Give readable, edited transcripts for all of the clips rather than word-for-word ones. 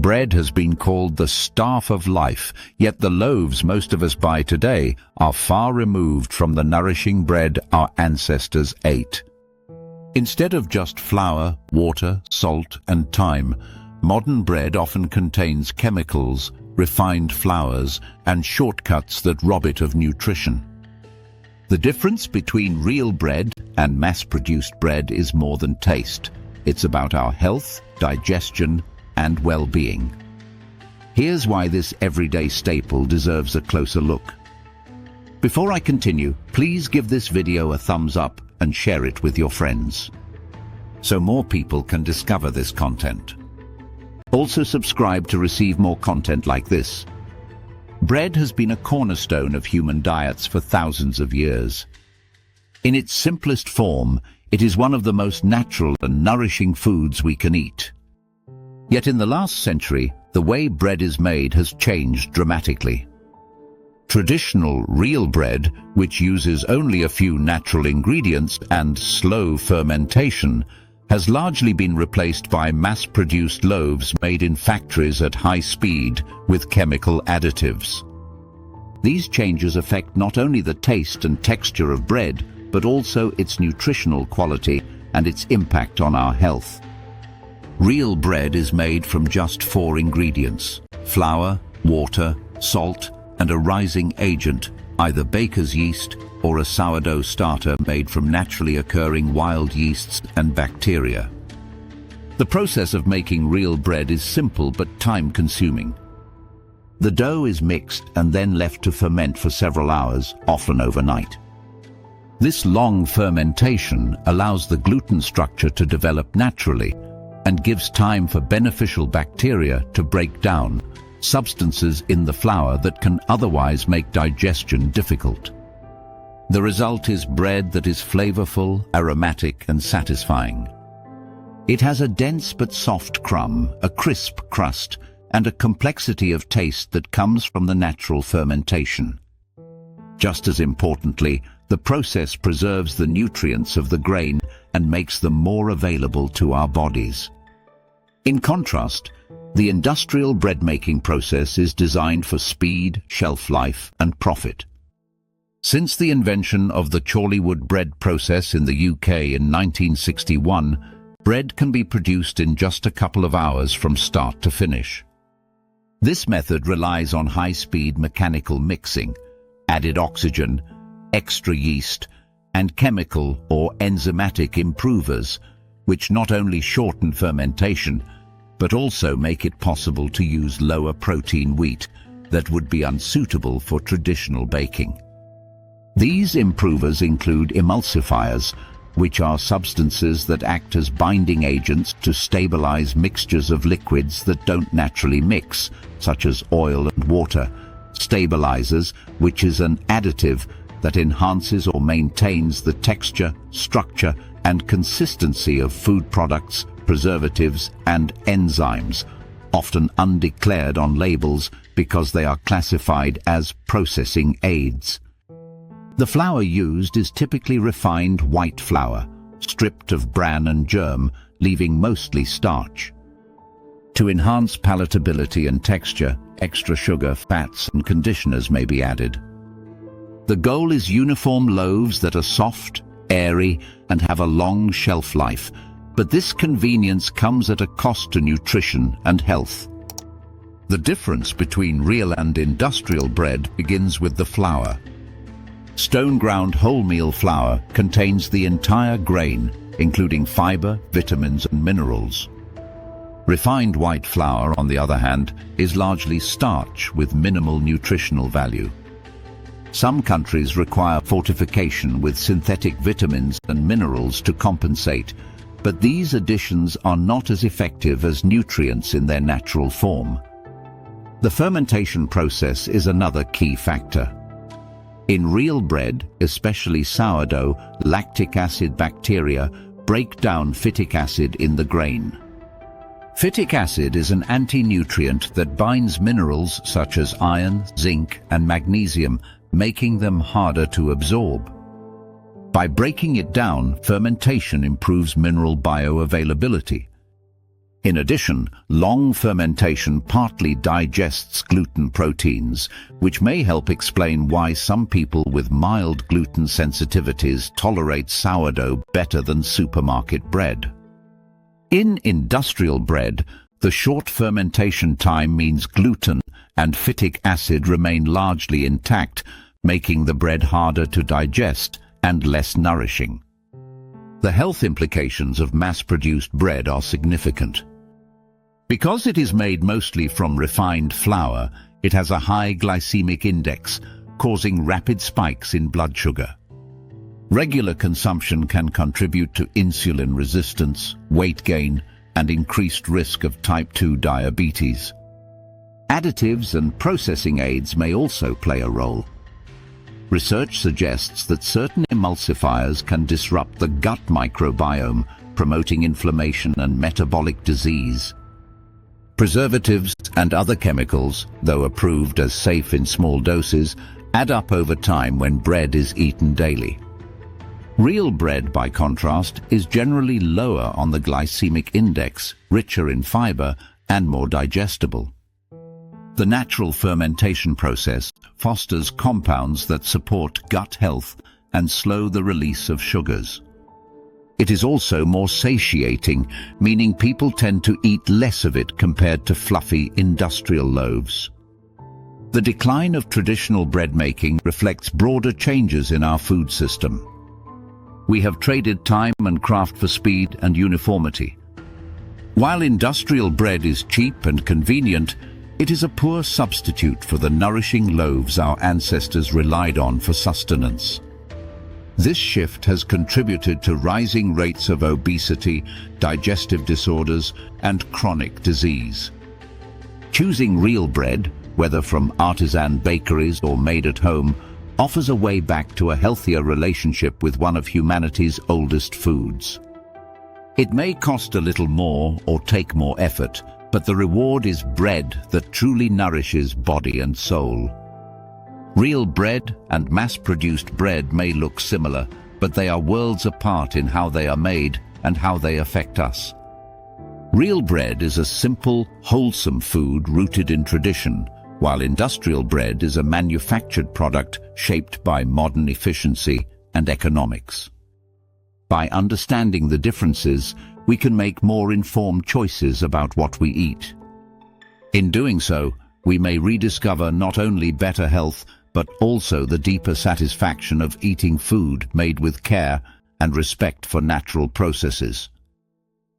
Bread has been called the staff of life, yet the loaves most of us buy today are far removed from the nourishing bread our ancestors ate. Instead of just flour, water, salt, and thyme, modern bread often contains chemicals, refined flours, and shortcuts that rob it of nutrition. The difference between real bread and mass-produced bread is more than taste. It's about our health, digestion, and well-being. Here's why this everyday staple deserves a closer look. Before I continue, please give this video a thumbs up and share it with your friends, so more people can discover this content. Also subscribe to receive more content like this. Bread has been a cornerstone of human diets for thousands of years. In its simplest form, it is one of the most natural and nourishing foods we can eat. Yet in the last century, the way bread is made has changed dramatically. Traditional real bread, which uses only a few natural ingredients and slow fermentation, has largely been replaced by mass-produced loaves made in factories at high speed with chemical additives. These changes affect not only the taste and texture of bread, but also its nutritional quality and its impact on our health. Real bread is made from just 4 ingredients: flour, water, salt, and a rising agent, either baker's yeast or a sourdough starter made from naturally occurring wild yeasts and bacteria. The process of making real bread is simple but time-consuming. The dough is mixed and then left to ferment for several hours, often overnight. This long fermentation allows the gluten structure to develop naturally and gives time for beneficial bacteria to break down substances in the flour that can otherwise make digestion difficult. The result is bread that is flavorful, aromatic, and satisfying. It has a dense but soft crumb, a crisp crust, and a complexity of taste that comes from the natural fermentation. Just as importantly, the process preserves the nutrients of the grain and makes them more available to our bodies. In contrast, the industrial bread-making process is designed for speed, shelf life, and profit. Since the invention of the Chorleywood bread process in the UK in 1961, bread can be produced in just a couple of hours from start to finish. This method relies on high-speed mechanical mixing, added oxygen, extra yeast, and chemical or enzymatic improvers, which not only shorten fermentation, but also make it possible to use lower protein wheat that would be unsuitable for traditional baking. These improvers include emulsifiers, which are substances that act as binding agents to stabilize mixtures of liquids that don't naturally mix, such as oil and water; stabilizers, which is an additive that enhances or maintains the texture, structure, and consistency of food products; preservatives, and enzymes, often undeclared on labels because they are classified as processing aids. The flour used is typically refined white flour, stripped of bran and germ, leaving mostly starch. To enhance palatability and texture, extra sugar, fats, and conditioners may be added. The goal is uniform loaves that are soft, airy, and have a long shelf life, but this convenience comes at a cost to nutrition and health. The difference between real and industrial bread begins with the flour. Stone-ground wholemeal flour contains the entire grain, including fiber, vitamins, and minerals. Refined white flour, on the other hand, is largely starch with minimal nutritional value. Some countries require fortification with synthetic vitamins and minerals to compensate, but these additions are not as effective as nutrients in their natural form. The fermentation process is another key factor. In real bread, especially sourdough, lactic acid bacteria break down phytic acid in the grain. Phytic acid is an anti-nutrient that binds minerals such as iron, zinc, and magnesium, making them harder to absorb. By breaking it down, fermentation improves mineral bioavailability. In addition, long fermentation partly digests gluten proteins, which may help explain why some people with mild gluten sensitivities tolerate sourdough better than supermarket bread. In industrial bread, the short fermentation time means gluten and phytic acid remain largely intact, making the bread harder to digest and less nourishing. The health implications of mass-produced bread are significant. Because it is made mostly from refined flour, it has a high glycemic index, causing rapid spikes in blood sugar. Regular consumption can contribute to insulin resistance, weight gain, and increased risk of type 2 diabetes. Additives and processing aids may also play a role. Research suggests that certain emulsifiers can disrupt the gut microbiome, promoting inflammation and metabolic disease. Preservatives and other chemicals, though approved as safe in small doses, add up over time when bread is eaten daily. Real bread, by contrast, is generally lower on the glycemic index, richer in fiber, and more digestible. The natural fermentation process fosters compounds that support gut health and slow the release of sugars. It is also more satiating, meaning people tend to eat less of it compared to fluffy industrial loaves. The decline of traditional bread making reflects broader changes in our food system. We have traded time and craft for speed and uniformity. While industrial bread is cheap and convenient, it is a poor substitute for the nourishing loaves our ancestors relied on for sustenance. This shift has contributed to rising rates of obesity, digestive disorders, and chronic disease. Choosing real bread, whether from artisan bakeries or made at home, offers a way back to a healthier relationship with one of humanity's oldest foods. It may cost a little more or take more effort, but the reward is bread that truly nourishes body and soul. Real bread and mass-produced bread may look similar, but they are worlds apart in how they are made and how they affect us. Real bread is a simple, wholesome food rooted in tradition, while industrial bread is a manufactured product shaped by modern efficiency and economics. By understanding the differences, we can make more informed choices about what we eat. In doing so, we may rediscover not only better health, but also the deeper satisfaction of eating food made with care and respect for natural processes.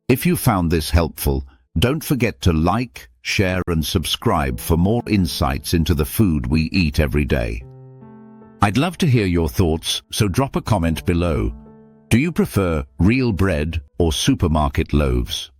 If you found this helpful, don't forget to like, share and subscribe for more insights into the food we eat every day. I'd love to hear your thoughts, so drop a comment below. Do you prefer real bread or supermarket loaves?